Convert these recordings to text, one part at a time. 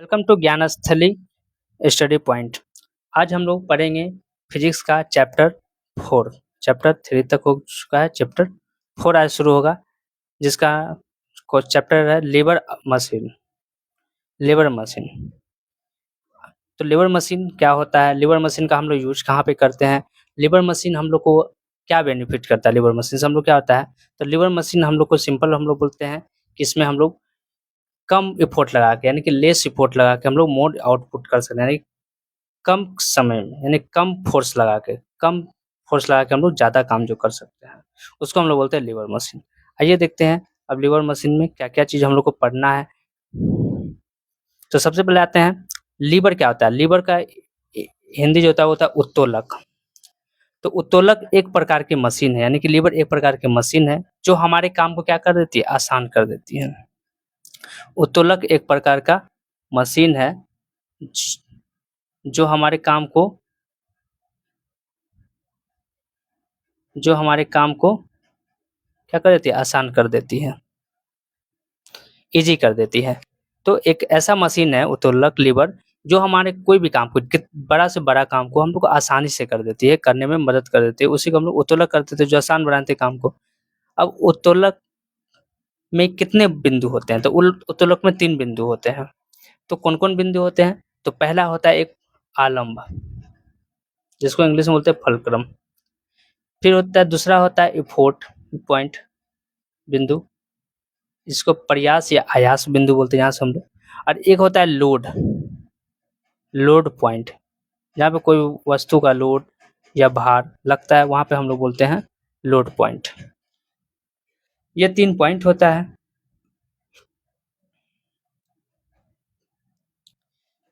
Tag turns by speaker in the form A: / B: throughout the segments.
A: Welcome to Gyansthali study point. आज हम लोग पढ़ेंगे फिजिक्स का चैप्टर 4। चैप्टर 3 तक हो चुका है, चैप्टर 4 आज शुरू होगा, जिसका चैप्टर है लीवर मशीन। लीवर मशीन, तो लीवर मशीन क्या होता है, लीवर मशीन का हम लोग यूज कहाँ पे करते हैं, लीवर मशीन हम लोग को क्या बेनिफिट करता है, लीवर मशीन से हम लोग क्या होता है। तो लीवर मशीन हम लोग को सिंपल हम लोग बोलते हैं कि इसमें हम लोग कम इफोर्ट लगा के, यानी कि लेस इफोर्ट लगा के हम लोग मोर आउटपुट कर सकते हैं, यानी कम समय में, यानी कम फोर्स लगा के हम लोग ज़्यादा काम जो कर सकते हैं, उसको हम लोग बोलते हैं लीवर मशीन। आइए देखते हैं अब लीवर मशीन में क्या-क्या चीज़ हम लोग को पढ़ना है। तो सबसे पहले आते हैं, लीवर क्या होता है। लीवर का हिंदी जो होता है वो होता है उत्तोलक। तो उत्तोलक एक प्रकार की मशीन है, यानी कि लीवर एक प्रकार की मशीन है जो हमारे काम को क्या कर देती है, आसान कर देती है। उत्तोलक एक प्रकार का मशीन है जो हमारे काम को क्या कर देती है, आसान कर देती है, ईजी कर देती है। तो एक ऐसा मशीन है उत्तोलक लीवर जो हमारे कोई भी काम को, बड़ा से बड़ा काम को हम लोग को आसानी से कर देती है, करने में मदद कर देती है। उसी को हम लोग उत्तोलक करते थे, जो आसान बनाते हैं काम को। अब उत्तोलक में कितने बिंदु होते हैं, तो उत्तोलक में 3 बिंदु होते हैं। तो कौन-कौन बिंदु होते हैं, तो पहला होता है एक आलंब, जिसको इंग्लिश में बोलते हैं फल्क्रम। फिर होता है, दूसरा होता है इफोर्ट पॉइंट बिंदु, जिसको प्रयास या आयास बिंदु बोलते हैं यहाँ से हम लोग। और एक होता है लोड पॉइंट, जहाँ पे कोई वस्तु का लोड या भार लगता है, वहाँ पे हम लोग बोलते हैं लोड पॉइंट। ये 3 पॉइंट होता है।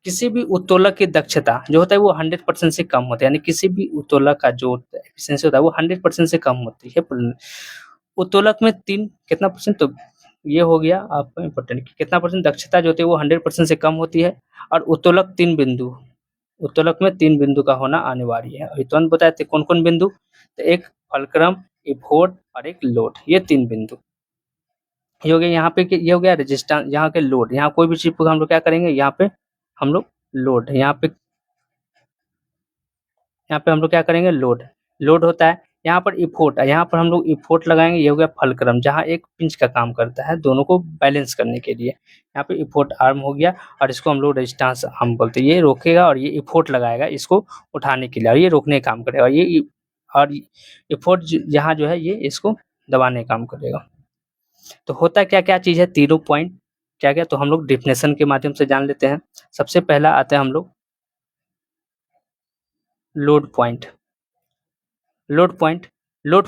A: किसी भी उत्तोलक की दक्षता जो होता है वो 100% से कम होता है, यानी किसी भी उत्तोलक का जो एफिशिएंसी होता है वो 100% से कम होती है। उत्तोलक में 3 कितना परसेंट, तो ये हो गया आपको इम्पोर्टेंट कि कितना परसेंट दक्षता जो होती है वो 100% से कम होती है। और उत्तोलक 3 बिंदु, उत्तोलक में 3 बिंदु का होना अनिवार्य है। अभी तुरंत बताए थे कौन-कौन बिंदु, तो एक फल्क्रम, इफोर्ट और एक लोड, ये 3 बिंदु। ये हो गया यहाँ पे, ये हो गया रेजिस्टेंस, यहाँ के लोड, यहाँ कोई भी चीज़ को हम लोग क्या करेंगे, यहाँ पे हम लोग लोड, यहाँ पे हम लोग क्या करेंगे, लोड होता है। यहाँ पर इफोर्ट, यहाँ पर हम लोग इफोर्ट लगाएंगे, ये हो गया फल्क्रम, जहाँ एक पिंच का काम करता है दोनों को बैलेंस करने के लिए। यहाँ पे इफोर्ट आर्म हो गया, और इसको हम लोग रेजिस्टेंस आर्म बोलते हैं। ये रोकेगा और ये इफोर्ट लगाएगा इसको उठाने के लिए, और ये रोकने का काम करेगा। और इफोर्ट यहाँ जो है ये इसको दबाने का काम करेगा। तो होता क्या-क्या चीज़ है, तीनों पॉइंट क्या-क्या, तो हम लोग डेफिनेशन के माध्यम से जान लेते हैं। सबसे पहला आता है हम लोग लोड पॉइंट। लोड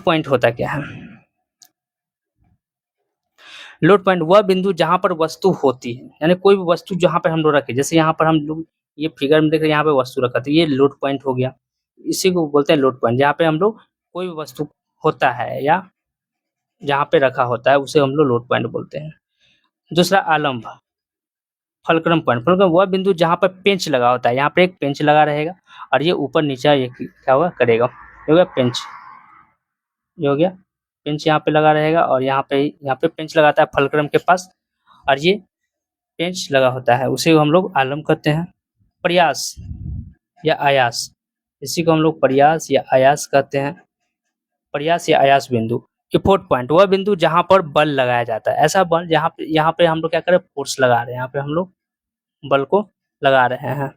A: पॉइंट होता क्या है, लोड पॉइंट वह बिंदु जहां पर वस्तु होती है, यानी कोई भी वस्तु जहां पर हम लोग रखे, जैसे यहाँ पर हम लोग ये फिगर में देख रहे हैं, यहाँ पे वस्तु रखा था, ये लोड पॉइंट हो गया। इसी को बोलते हैं लोड पॉइंट, जहाँ पे हम लोग कोई भी वस्तु होता है या जहाँ पे रखा होता है उसे हम लोग लोड पॉइंट बोलते हैं। दूसरा आलम्ब, फल्क्रम वह बिंदु जहाँ पर पेंच लगा होता है, यहाँ पे एक पेंच लगा रहेगा और ये ऊपर नीचे ये क्या होगा, करेगा, ये हो गया पेंच, ये हो गया पेंच, यहाँ पे लगा रहेगा और यहाँ पे पेंच लगाता है फल्क्रम के पास, और ये पेंच लगा होता है, उसे हम लोग आलम कहते हैं। प्रयास या आयास, इसी को हम लोग प्रयास या आयास कहते हैं। प्रयास या आयास बिंदु। इफोर्ट पॉइंट वह बिंदु जहाँ पर बल लगाया जाता है, ऐसा बल यहाँ पे हम लोग क्या करें, फोर्स लगा रहे हैं, यहाँ पे हम लोग बल को लगा रहे हैं।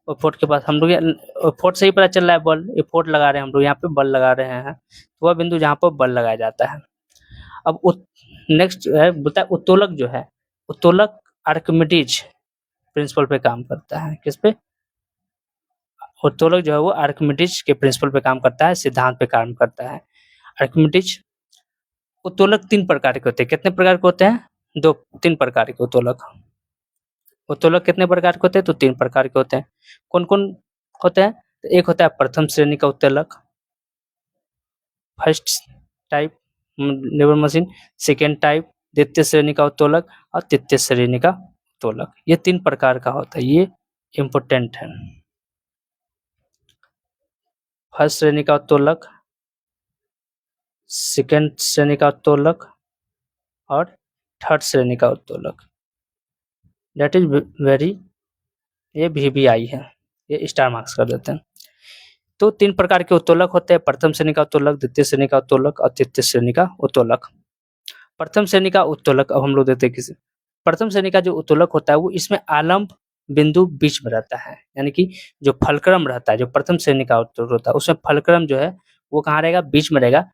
A: इफोर्ट के पास हम लोग, इफोर्ट से ही पता चल रहा है बल, इफोर्ट लगा रहे हैं हम लोग, यहाँ पे बल लगा रहे हैं, वह बिंदु जहाँ पर बल लगाया जाता है। अब नेक्स्ट है, बोलता है उत्तोलक जो है, उत्तोलक आर्किमिडीज प्रिंसिपल पे काम करता है। किस पे, उत्तोलक जो है वो आर्किमिडीज के प्रिंसिपल पे काम करता है, सिद्धांत पे काम करता है। आर्किमिडीज उत्तोलक 3 प्रकार के होते हैं। कितने प्रकार के होते हैं, 3 प्रकार के उत्तोलक। उत्तोलक कितने प्रकार के होते हैं, तो 3 प्रकार के होते हैं। कौन-कौन होते हैं, तो एक होता है प्रथम श्रेणी का उत्तोलक, first type lever machine, second type द्वितीय श्रेणी का उत्तोलक, और तृतीय श्रेणी का उत्तोलक। ये 3 प्रकार का होता है, ये इम्पोर्टेंट है। फर्स्ट श्रेणी का उत्तोलक, सेकेंड श्रेणी का उत्तोलक और थर्ड श्रेणी का उत्तोलक। दैट इज वेरी, ये भी आई है, ये स्टार मार्क्स कर देते हैं। तो 3 प्रकार के उत्तोलक होते हैं, प्रथम श्रेणी का उत्तोलक, द्वितीय श्रेणी का उत्तोलक और तृतीय श्रेणी का उत्तोलक। प्रथम श्रेणी का उत्तोलक अब हम लोग देखते हैं किसी, प्रथम श्रेणी का जो उत्तोलक होता है वो इसमें आलम्ब बिंदु बीच में रहता है, यानी कि जो फलक्रम रहता है, जो प्रथम श्रेणी का उत्तोलक होता है उसमें फलक्रम जो है वो कहाँ रहेगा, बीच में रहेगा।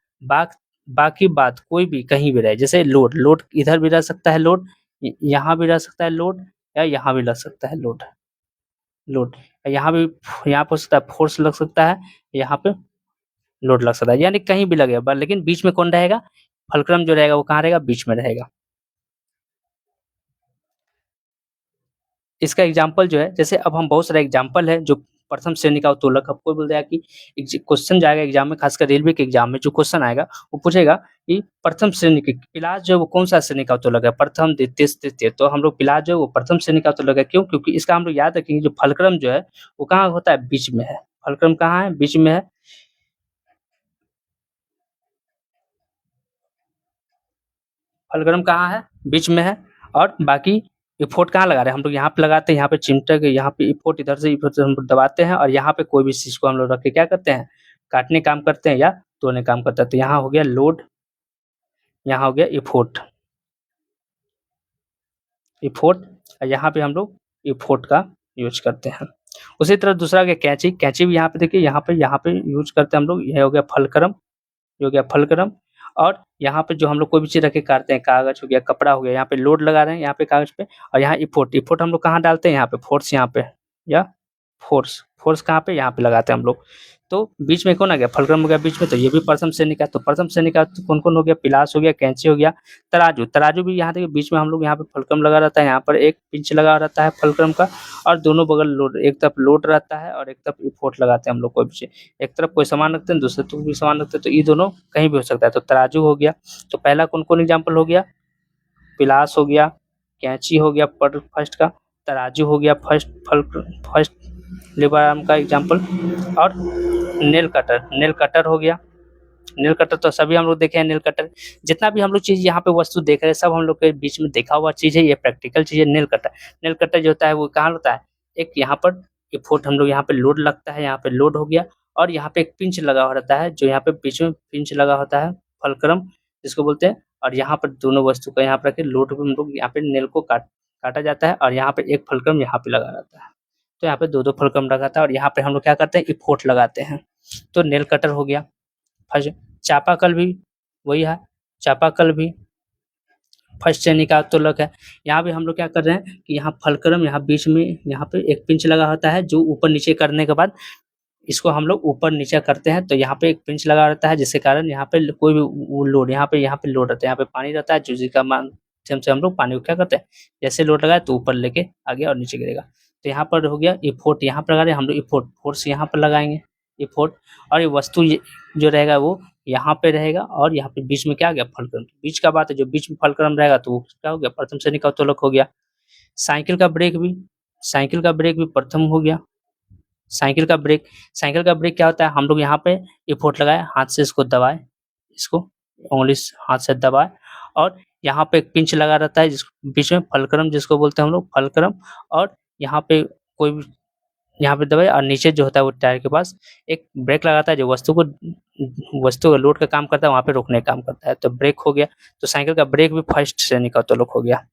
A: बाकी बात कोई भी कहीं भी रहे, जैसे लोड, लोड इधर भी रह सकता है, लोड यहाँ भी रह सकता है, लोड या यहाँ भी लग सकता है लोड, लोड यहाँ भी, यहाँ पे हो सकता है फोर्स लग सकता है, यहाँ पे लोड लग सकता है, यानी कहीं भी लगेगा, लेकिन बीच में कौन रहेगा, फलक्रम जो रहेगा वो कहाँ रहेगा, बीच में रहेगा। इसका एग्जाम्पल जो है, जैसे अब हम बहुत सारे एग्जाम्पल है जो प्रथम श्रेणी का उत्तोलक, आपको बोल दिया कि क्वेश्चन जाएगा एग्जाम में, खासकर रेलवे के एग्जाम में जो क्वेश्चन आएगा वो पूछेगा कि प्रथम श्रेणी की पिलास जो है वो कौन सा श्रेणी का उत्तोलक है, प्रथम, द्वितीय, तृतीय। तो हम लोग पिलास जो है वो प्रथम श्रेणी का उत्तोलक है, क्यों, क्योंकि इसका हम लोग याद रखेंगे जो फलक्रम जो है वो कहाँ होता है, बीच में है। फलक्रम कहाँ है, बीच में है। फलक्रम कहाँ है, बीच में है। और बाकी इफोर्ट कहाँ लगा रहे हैं हम लोग, यहाँ पे लगाते हैं, यहाँ पे चिमटे के यहाँ पे इफोर्ट, इधर से इफोर्ट हम लोग दबाते हैं और यहाँ पे कोई भी चीज को हम लोग रख के क्या करते हैं, काटने काम करते हैं या तोड़ने काम करते हैं। तो यहाँ हो गया लोड, यहाँ हो गया इफोर्ट, इफोर्ट, और यहाँ पे हम लोग इफोर्ट का यूज करते हैं। उसी तरह दूसरा गया कैंची, कैंची भी यहाँ पे देखिए, यहाँ पे यूज करते हैं हम लोग। यह हो गया फलक्रम, ये हो गया फलक्रम। और यहाँ पे जो हम लोग कोई भी चीज रख के काटते हैं, कागज हो गया, कपड़ा हो गया, यहाँ पे लोड लगा रहे हैं यहाँ पे कागज पे, और यहाँ इफोर्ट, इफोर्ट हम लोग कहाँ डालते हैं, यहाँ पे फोर्स, यहाँ पे या फोर्स, फोर्स कहाँ पे, यहाँ पे लगाते हैं हम लोग। तो बीच में कौन आ गया, फलक्रम हो गया बीच में, तो ये भी प्रथम श्रेणी का। तो प्रथम श्रेणी का कौन कौन हो गया, पिलास हो गया, कैंची हो गया, तराजू, तराजू भी यहाँ देखिए बीच में हम लोग यहाँ पे फलक्रम लगा रहता है, यहाँ पर एक पिंच लगा रहता है फलक्रम का, और दोनों बगल लोड, एक तरफ लोड रहता है और एक तरफ इफोर्ट लगाते हैं हम लोग कोई भी चीज, एक तरफ कोई सामान रखते हैं, दूसरे तरफ भी सामान रखते हैं, तो ये दोनों कहीं भी हो सकता है। तो तराजू हो गया। तो पहला कौन कौन एग्जाम्पल हो गया, पिलास हो गया, कैंची हो गया पर फर्स्ट का, तराजू हो गया फर्स्ट लेबर आर्म का एग्जाम्पल, और नेल कटर, नेल कटर हो गया। नेल कटर तो सभी हम लोग देखे हैं, नेल कटर जितना भी हम लोग चीज यहाँ पे वस्तु देख रहे हैं सब हम लोग के बीच में देखा हुआ चीज है, ये प्रैक्टिकल चीज है। नेल कटर, नेल कटर जो होता है वो कहाँ होता है, एक यहाँ पर एक फुट हम लोग यहाँ पे लोड लगता है, यहाँ पे लोड हो गया, और यहाँ पे एक पिंच लगा हुआ रहता है, जो यहाँ पे बीच में पिंच लगा होता है, फलक्रम जिसको बोलते हैं। और यहाँ पर दोनों वस्तु को यहाँ पर रखे लोड हम लोग यहाँ पे नेल को काटा जाता है, और यहाँ पे एक फलक्रम यहाँ पे लगा रहता है। तो यहाँ पे दो दो फलक्रम लगाता है, और यहाँ पे हम लोग क्या करते हैं, इफोर्ट लगाते हैं। तो नेल कटर हो गया फर्स्ट। चापाकल भी वही है, चापाकल भी फर्स्ट श्रेणी का उत्तोलक है। यहाँ भी हम लोग क्या कर रहे हैं कि यहाँ फलक्रम, यहाँ बीच में यहाँ पे एक पिंच लगा होता है, जो ऊपर नीचे करने के बाद इसको हम लोग ऊपर नीचे करते हैं, तो यहाँ पे एक पिंच लगा रहता है, जिसके कारण यहाँ पे कोई भी लोड, यहाँ पे लोड रहता है, यहाँ पे पानी रहता है, जो जिसका माध्यम से हम लोग पानी को क्या करते हैं, जैसे लोड लगाए तो ऊपर लेके आगे और नीचे गिरेगा। तो यहाँ पर हो गया इफोर्ट, यहाँ पर लगा रहे हैं हम लोग इफोर्ट, फोर्स यहाँ पर लगाएंगे इफोर्ट। और ये वस्तु जो रहेगा वो यहाँ पे रहेगा, और यहाँ पे बीच में क्या आ गया, फलक्रम। बीच का बात है, जो बीच में फलक्रम रहेगा तो वो क्या हो गया, प्रथम श्रेणी का उत्तोलक हो गया। साइकिल का ब्रेक भी, साइकिल का ब्रेक भी प्रथम हो गया। साइकिल का ब्रेक, साइकिल का ब्रेक क्या होता है, हम लोग यहाँ पे इफोर्ट लगाए, हाथ से इसको दबाए, इसको उंगली हाथ से दबाए, और यहाँ पे एक पिंच लगा रहता है जिस बीच में फलक्रम जिसको बोलते हैं हम लोग फलक्रम, और यहाँ पे कोई भी यहाँ पे दबाए, और नीचे जो होता है वो टायर के पास एक ब्रेक लगाता है, जो वस्तु का लोड का काम करता है, वहाँ पे रोकने का काम करता है, तो ब्रेक हो गया। तो साइकिल का ब्रेक भी फर्स्ट श्रेणी का उत्तोलक हो गया।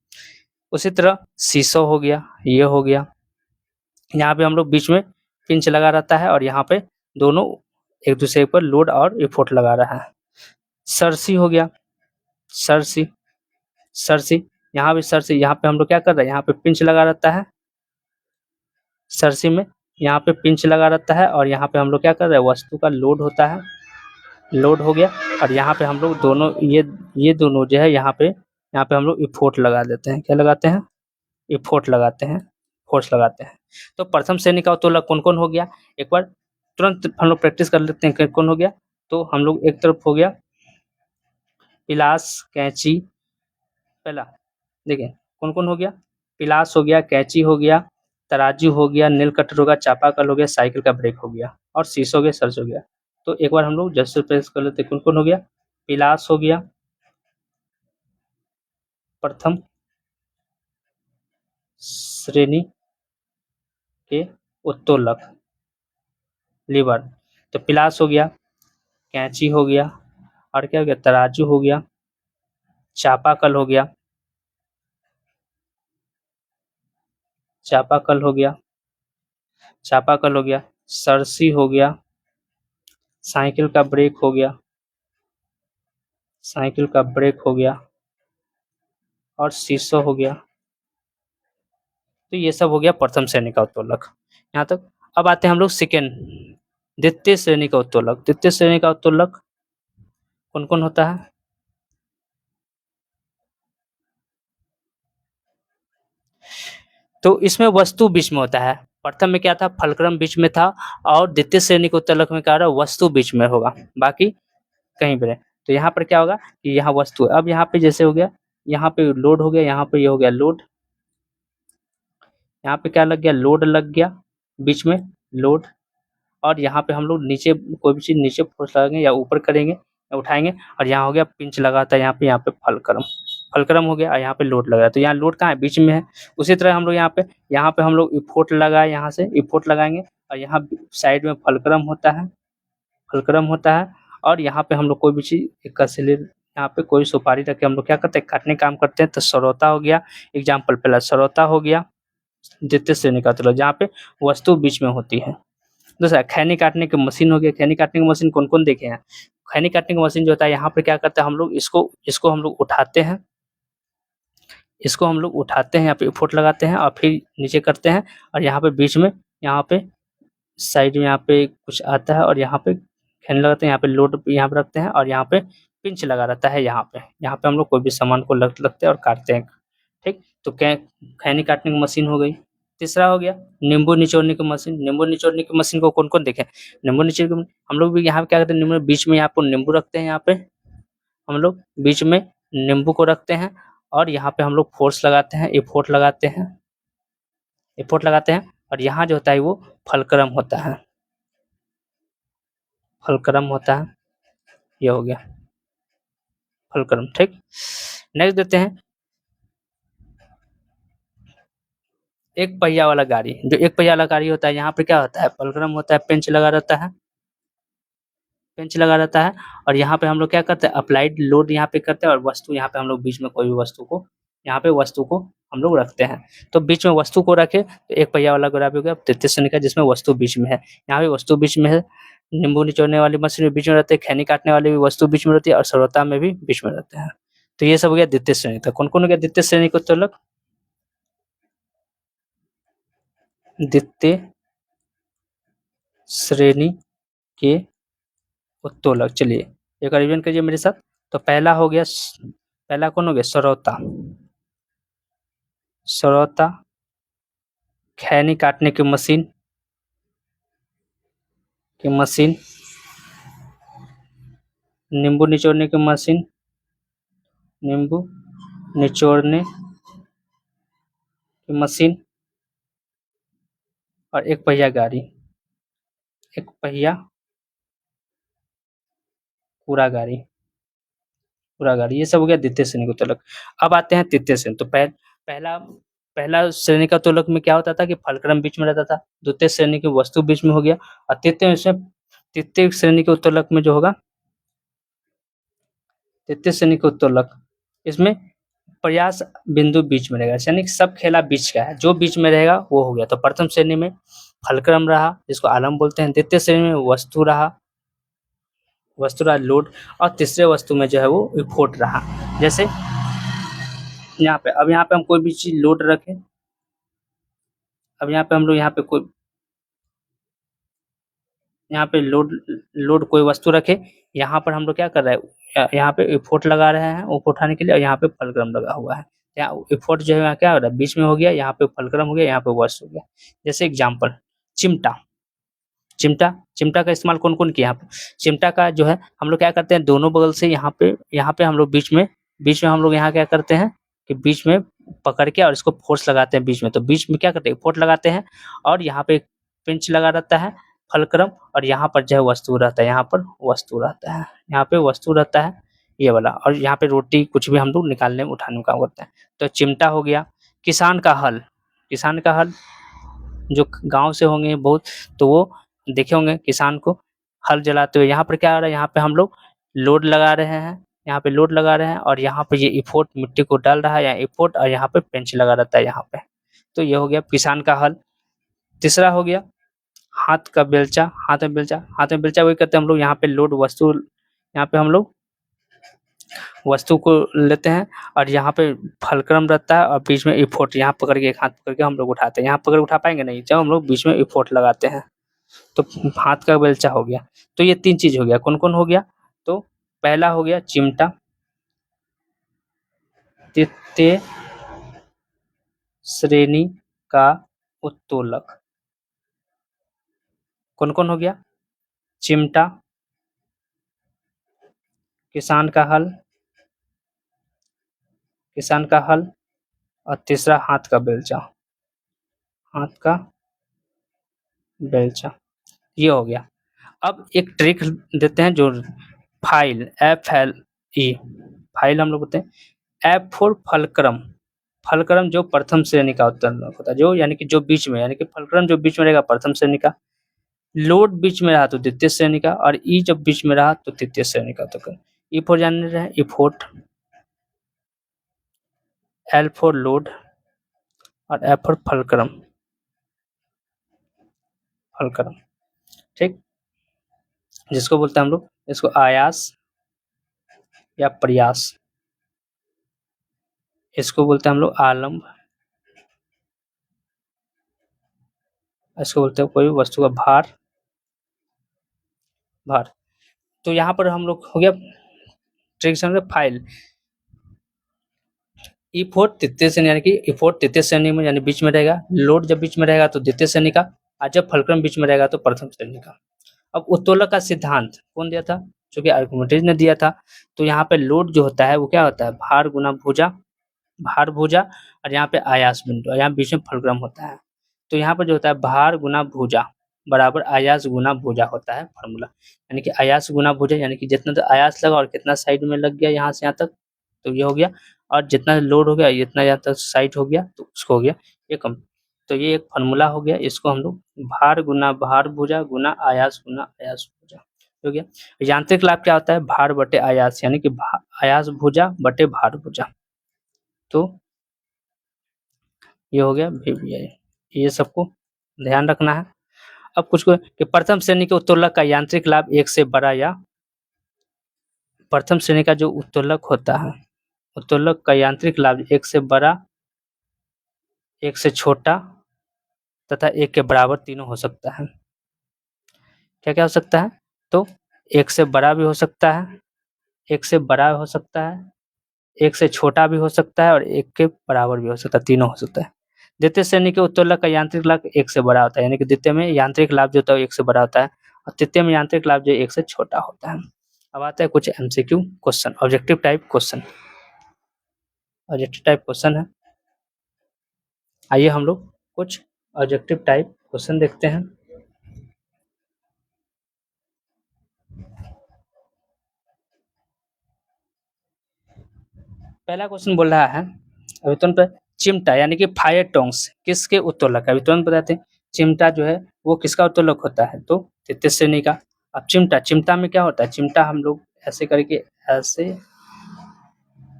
A: उसी तरह शीशो हो गया, ये हो गया, यहाँ पे हम लोग बीच में पिंच लगा रहता है, और यहाँ पे दोनों एक दूसरे पर लोड और इफोर्ट लगा रहा है। सरसी हो गया, सरसी, सरसी, यहाँ भी सरसी, यहाँ पे हम लोग क्या कर रहे हैं, यहाँ पे पिंच लगा रहता है, सरसी में यहाँ पे पिंच लगा रहता है, और यहाँ पे हम लोग क्या कर रहे हैं, वस्तु का लोड होता है, लोड हो गया, और यहाँ पे हम लोग दोनों ये दोनों जो है यहाँ पे हम लोग इफोर्ट लगा देते हैं, क्या लगाते हैं, इफोर्ट लगाते हैं, फोर्स लगाते हैं। तो प्रथम श्रेणी का उत्तोलक कौन कौन हो गया, एक बार तुरंत हम लोग प्रैक्टिस कर लेते हैं कौन हो गया। तो हम लोग एक तरफ हो गया पिलास, कैंची, पहला देखिए कौन कौन हो गया, पिलास हो गया, कैंची हो गया, तराजू हो गया, नेल कटर हो गया, चापाकल हो गया, साइकिल का ब्रेक हो गया, और शीशो हो गया, सर्च हो गया। तो एक बार हम लोग जस्ट प्रेस कर लेते हैं, कौन कौन हो गया, पिलास हो गया प्रथम, श्रेणी के उत्तोलक लीवर। तो पिलास हो गया, कैंची हो गया, और क्या हो गया, तराजू हो गया, चापाकल हो गया, चापाकल हो गया, चापाकल हो गया, सरसी हो गया, साइकिल का ब्रेक हो गया, साइकिल का ब्रेक हो गया, और शीशो हो गया। तो ये सब हो गया प्रथम श्रेणी का उत्तोलक यहाँ तक। अब आते हैं हम लोग सेकेंड, द्वितीय श्रेणी का उत्तोलक। द्वितीय श्रेणी का उत्तोलक कौन कौन होता है? तो इसमें वस्तु बीच में होता है। प्रथम में क्या था, फलक्रम बीच में था, और द्वितीय श्रेणी के उत्तोलक में क्या रहा, वस्तु बीच में होगा, बाकी कहीं पर है। तो यहाँ पर क्या होगा कि यहाँ वस्तु, अब यहाँ पे जैसे हो गया, यहाँ पे लोड हो गया, यहाँ पे ये हो गया लोड, यहाँ पे क्या लग गया, लोड लग गया बीच में, लोड। और यहाँ पे हम लोग नीचे कोई भी चीज नीचे फोर्स लगाएंगे या ऊपर करेंगे या उठाएंगे, और यहाँ हो गया पिंच लगाता है यहाँ पे फलक्रम, फलक्रम हो गया, और यहाँ पे लोड लगा। तो यहाँ लोड कहाँ है, बीच में है। उसी तरह हम लोग यहाँ पे हम लोग इफोर्ट लगाए, यहाँ से इफोर्ट लगाएंगे, और यहाँ साइड में फलक्रम होता है, फलक्रम होता है। और यहाँ पे हम लोग कोई भी चीज एक कसले, यहाँ पे कोई सुपारी रख के हम लोग क्या करते हैं, काटने काम करते हैं। तो सरौता हो गया एग्जाम्पल, पहला सरौता हो गया द्वितीय श्रेणी का उत्तोलक, जहाँ पे वस्तु बीच में होती है। दूसरा खैनी काटने की मशीन हो गया। खैनी काटने की मशीन कौन कौन देखे हैं? खैनी काटने की मशीन जो होता है, यहाँ पे क्या करते हैं हम लोग, इसको हम लोग उठाते हैं, इसको हम लोग उठाते हैं, यहाँ पे फुट लगाते हैं और फिर नीचे करते हैं, और यहाँ पे बीच में, यहाँ पे साइड में यहाँ पे कुछ आता है, और यहाँ पे खैनी लगाते हैं, यहाँ पे लोड यहाँ पे रखते हैं, और यहाँ पे पिंच लगा रहता है, यहाँ पे हम लोग कोई भी सामान को लगते हैं और काटते हैं। ठीक, तो खैनी काटने की मशीन हो गई। तीसरा हो गया नींबू निचोड़ने की मशीन। नींबू निचोड़ने की मशीन को कौन कौन देखे? नींबू निचोड़ने हम लोग भी यहाँ पे क्या करते हैं, नींबू बीच में यहाँ पर नींबू रखते हैं, यहाँ पे हम लोग बीच में नींबू को रखते हैं, और यहाँ पे हम लोग फोर्स लगाते हैं, एफोर्ट लगाते हैं, एफोर्ट लगाते हैं, और यहाँ जो होता है वो फलक्रम होता है, फलक्रम होता है, ये हो गया फलक्रम। ठीक, नेक्स्ट देते हैं एक पहिया वाला गाड़ी। जो एक पहिया वाला गाड़ी होता है, यहाँ पे क्या होता है, फलक्रम होता है, पेंच लगा रहता है, पेंच लगा रहता है, और यहाँ पे हम लोग क्या करते हैं, अप्लाइड लोड यहाँ पे करते हैं, और वस्तु यहाँ पे हम लोग बीच में कोई भी वस्तु को, यहाँ पे वस्तु को हम लोग रखते हैं। तो बीच में वस्तु को रखे तो एक पहिया वाला घोड़ा भी हो गया तृतीय श्रेणी का, जिसमें वस्तु बीच में है। यहाँ पे वस्तु बीच में है, नींबू निचोड़ने वाली मशीन बीच में रहते हैं, खैनी काटने वाली भी वस्तु बीच में रहती है, और सरौता में भी बीच में रहते हैं। तो ये सब हो गया द्वितीय श्रेणी का। कौन कौन हो गया द्वितीय श्रेणी को उत्तोलक? द्वितीय श्रेणी के उत्तोलक। चलिए एक बार रिवीजन करिए मेरे साथ। तो पहला हो गया, पहला कौन हो गया, सरौता, सरौता, खैनी काटने की मशीन, नींबू निचोड़ने की मशीन, नींबू निचोड़ने की मशीन, और एक पहिया गाड़ी, एक पहिया पूरा गाड़ी, पूरा गाड़ी। ये सब हो गया द्वितीय श्रेणी का उत्तोलक। अब आते हैं तृतीय श्रेणी। तो पहला पहला श्रेणी का उत्तोलक में क्या होता था कि फलक्रम बीच में रहता था, द्वितीय श्रेणी की वस्तु बीच में हो गया, और तृतीय श्रेणी के उत्तोलक में जो होगा, तृतीय श्रेणी के उत्तोलक, इसमें प्रयास बिंदु बीच में रहेगा, यानी सब खेला बीच का है, जो बीच में रहेगा वो हो गया। तो प्रथम श्रेणी में फलक्रम रहा, जिसको आलम बोलते हैं, द्वितीय श्रेणी में वस्तु रहा, लोड, और तीसरे वस्तु में जो है वो इफोर्ट रहा। जैसे यहाँ पे, अब यहाँ पे हम कोई भी चीज लोड रखें, अब यहाँ पे हम लोग यहाँ पे लोड कोई वस्तु रखे, यहाँ पर हम लोग क्या कर रहे हैं, यहाँ पे इफोर्ट लगा रहे हैं ऊपर उठाने के लिए, और यहाँ पे फलक्रम लगा हुआ है। यहाँ इफोर्ट जो है यहाँ क्या हो रहा है, बीच में हो गया, यहाँ पे फलक्रम हो गया, यहाँ पे वस्तु हो गया। जैसे एग्जाम्पल चिमटा, चिमटा का इस्तेमाल कौन कौन किया? यहाँ पे चिमटा का जो है हम लोग क्या करते हैं, दोनों बगल से यहाँ पे हम लोग बीच में हम लोग यहाँ क्या करते हैं कि बीच में पकड़ के और इसको फोर्स लगाते हैं बीच में। तो बीच में क्या करते हैं, फोर्स लगाते हैं, और यहाँ पे पिंच लगा रहता है, फलक्रम, और यहाँ पर जो है वस्तु रहता है, यहाँ पर वस्तु रहता है, यहाँ पे वस्तु रहता है ये वाला, और यहाँ पे रोटी कुछ भी हम लोग निकालने उठाने का काम करते हैं। तो चिमटा हो गया। किसान का हल, किसान का हल जो गांव से होंगे बहुत, तो वो देखे होंगे किसान को हल चलाते हुए। यहाँ पर क्या हो रहा है, यहाँ पे हम लोग लोड लगा रहे हैं, यहाँ पे लोड लगा रहे हैं और यहाँ पे ये इफोर्ट मिट्टी को डाल रहा है, यहाँ इफोर्ट और यहाँ पे पेंच लगा रहता है यहाँ पे। तो ये हो गया किसान का हल। तीसरा हो गया हाथ का बेलचा। हाथ में बेलचा वही कहते हैं हम लोग, यहाँ पे लोड वस्तु, यहाँ पे हम लोग वस्तु को लेते हैं और यहाँ पे फलक्रम रहता है और बीच में इफोर्ट, यहाँ पकड़ के एक हाथ पकड़ के हम लोग उठाते हैं। यहाँ पकड़ उठा पाएंगे नहीं, जब हम लोग बीच में इफोर्ट लगाते हैं तो हाथ का बेलचा हो गया। तो ये 3 चीज हो गया। कौन कौन हो गया, तो पहला हो गया चिमटा, तृतीय श्रेणी का उत्तोलक। कौन कौन हो गया, चिमटा, किसान का हल, और तीसरा हाथ का बेलचा, ये हो गया। अब एक ट्रिक देते हैं जो फाइल, FLE फाइल हम लोग बोलते हैं। F फॉर फलक्रम, फलक्रम जो प्रथम श्रेणी का उत्तोलक होता है, जो यानी कि जो बीच में, यानी कि फलक्रम जो बीच में रहेगा प्रथम श्रेणी का, लोड बीच में रहा तो द्वितीय श्रेणी का, और ई जब बीच में रहा तो तृतीय श्रेणी का। तो ई फॉर जान रहे हैं, इफोर्ट, L फॉर लोड और F फॉर फलक्रम, ठीक। जिसको बोलते हैं हम लोग, इसको आयास या प्रयास, इसको बोलते हैं हम लोग आलम्ब, इसको बोलते हैं कोई वस्तु का भार। तो यहाँ पर हम लोग हो गया ट्रिक समझे, फाइल इफोर्ट तृतीय श्रेणी, यानी कि इफोर्ट तृतीय श्रेणी में यानी बीच में रहेगा, लोड जब बीच में रहेगा तो द्वितीय श्रेणी का, और जब फलक्रम बीच में रहेगा तो प्रथम श्रेणी का। अब उत्तोलक का सिद्धांत कौन दिया था, जो कि आर्किमिडीज ने दिया था। तो यहाँ पे लोड जो होता है वो क्या होता है, भार गुना भुजा, और यहाँ पे आयास बिंदु, और यहाँ बीच में फलक्रम होता है। तो यहाँ पर जो होता है भार गुना भुजा बराबर आयास गुना भुजा होता है फॉर्मूला, यानी कि आयास गुना भुजा, यानी कि जितना तो आयास लगा और कितना साइड में लग गया यहाँ से यहाँ तक, तो ये हो गया, और जितना लोड हो गया इतना यहाँ तक साइड हो गया तो उसको हो गया ये कम। तो ये एक फॉर्मूला हो गया, इसको हम लोग भार गुना भार भुजा गुना आयास भुजा हो गया। यांत्रिक लाभ क्या होता है, भार बटे आयास, यानी कि आयास भुजा बटे भार भुजा। तो ये हो गया VBI, ये सबको ध्यान रखना है। अब कुछ को कि प्रथम श्रेणी के उत्तोलक का यांत्रिक लाभ 1 से बड़ा, या प्रथम श्रेणी का जो उत्तोलक होता है, उत्तोलक का यांत्रिक लाभ 1 से बड़ा, 1 से छोटा तथा 1 के बराबर तीनों हो सकता है। क्या क्या हो सकता है, तो 1 से बड़ा भी हो सकता है, 1 से बड़ा हो सकता है, 1 से छोटा भी हो सकता है और 1 के बराबर भी हो सकता है, तीनों हो सकता है। द्वितीय श्रेणी के उत्तोलक का यांत्रिक लाभ 1 से बड़ा होता है, यानी कि द्वितीय में यांत्रिक लाभ जो होता है 1 से बड़ा होता है, और तृतीय में यांत्रिक लाभ जो 1 से छोटा होता है। अब आता है कुछ MCQ question, objective type question, है। आइए हम लोग कुछ ऑब्जेक्टिव टाइप क्वेश्चन देखते हैं। पहला क्वेश्चन बोल रहा है, अभी तुरंत पर चिमटा यानी कि फायर टोंग्स किसके उत्तोलक है, अभी तुरंत बताते हैं। चिमटा जो है वो किसका उत्तोलक होता है, तो तृतीय श्रेणी का। अब चिमटा में क्या होता है, चिमटा हम लोग ऐसे करके,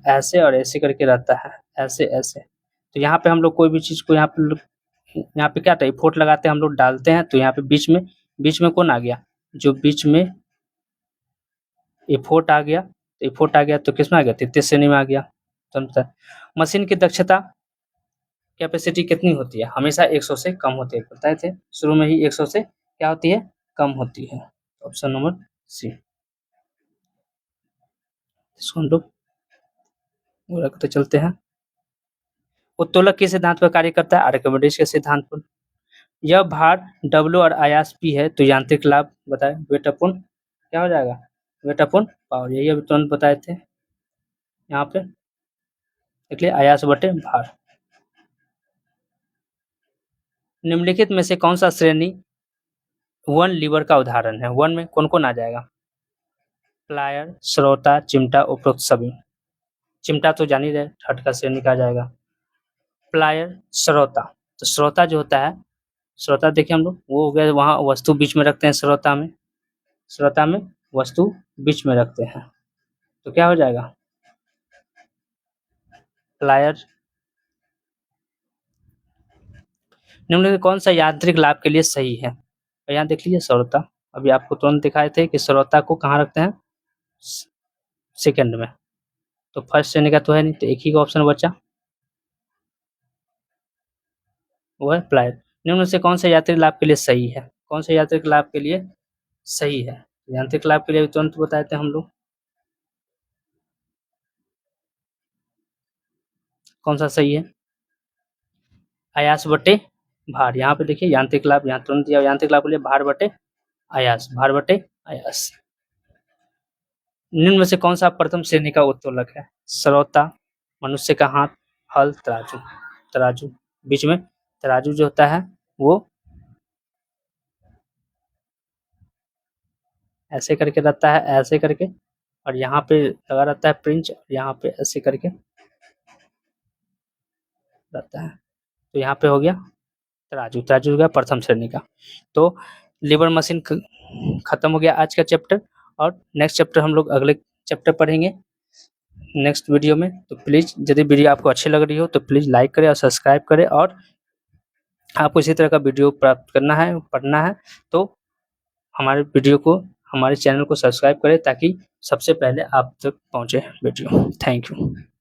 A: ऐसे और ऐसे करके रहता है, ऐसे। तो यहाँ पे हम लोग कोई भी चीज को यहाँ पे क्या था, इफोर्ट लगाते हैं हम लोग, डालते हैं, तो यहाँ पे बीच में कौन आ गया, जो बीच में इफोर्ट आ गया, तो किसमें आ गया, तृतीय श्रेणी में आ गया। तो मशीन की दक्षता कैपेसिटी कितनी होती है, हमेशा 100 से कम होती है, बताए थे शुरू में ही, 100 से क्या होती है, कम होती है। ऑप्शन नंबर सी, इसको हम लोग रखते चलते हैं। उत्तोलक के सिद्धांत पर कार्य करता है, आर्किमिडीज के सिद्धांत पर। यह भार W और आयास P है, तो यांत्रिक लाभ बताए, वेट अपॉन क्या हो जाएगा, वेट अपॉन पावर, यही अभी तुरंत बताए थे। यहाँ पे देख लिया, आयास बटे भार। निम्नलिखित में से कौन सा श्रेणी 1 लीवर का उदाहरण है, 1 में कौन कौन आ जाएगा, प्लायर, श्रोता, चिमटा, उपरोक्त सभी। चिमटा तो जान ही रहे, थर्ड का श्रेणी का आ जाएगा। प्लायर, श्रोता, तो श्रोता जो होता है, श्रोता देखिए हम लोग वो हो गया, वहाँ वस्तु बीच में रखते हैं श्रोता में वस्तु बीच में रखते हैं, तो क्या हो जाएगा? प्लायर। निम्न में कौन सा यांत्रिक लाभ के लिए सही है? तो यहाँ देख लीजिए श्रोता, अभी आपको तुरंत दिखाए थे कि श्रोता को कहाँ रखते हैं? सेकंड में, तो फर्स्ट श्रेणी का तो है नहीं, तो एक ही का ऑप्शन बचा, वो है प्लायर। निम्न में से कौन सा यांत्रिक लाभ के लिए सही है? कौन सा यांत्रिक लाभ के लिए सही है? यांत्रिक लाभ के लिए तुरंत बताए थे हम लोग, कौन सा सही है? आयास बटे भार। यहाँ पे देखिए यांत्रिक लाभ, यहाँ तुरंत दिया, यांत्रिक लाभ के लिए भार बटे आयास, भार बटे आयास। निम्न में से कौन सा प्रथम श्रेणी का उत्तोलक है? श्रोता, मनुष्य का हाथ, हल, तराजू। तराजू, बीच में तराजू जो होता है वो ऐसे करके रहता है, ऐसे करके, और यहाँ पे लगा रहता है प्रिंच, यहाँ पे ऐसे करके रहता है, तो यहाँ पे हो गया तराजू। तराजू हो गया प्रथम श्रेणी का। तो लीवर मशीन खत्म हो गया आज का चैप्टर, और नेक्स्ट चैप्टर हम लोग अगले चैप्टर पढ़ेंगे नेक्स्ट वीडियो में। तो प्लीज़ यदि वीडियो आपको अच्छी लग रही हो तो प्लीज़ लाइक करें और सब्सक्राइब करें, और आपको इसी तरह का वीडियो प्राप्त करना है, पढ़ना है, तो हमारे वीडियो को, हमारे चैनल को सब्सक्राइब करें ताकि सबसे पहले आप तक पहुँचे वीडियो। Thank you.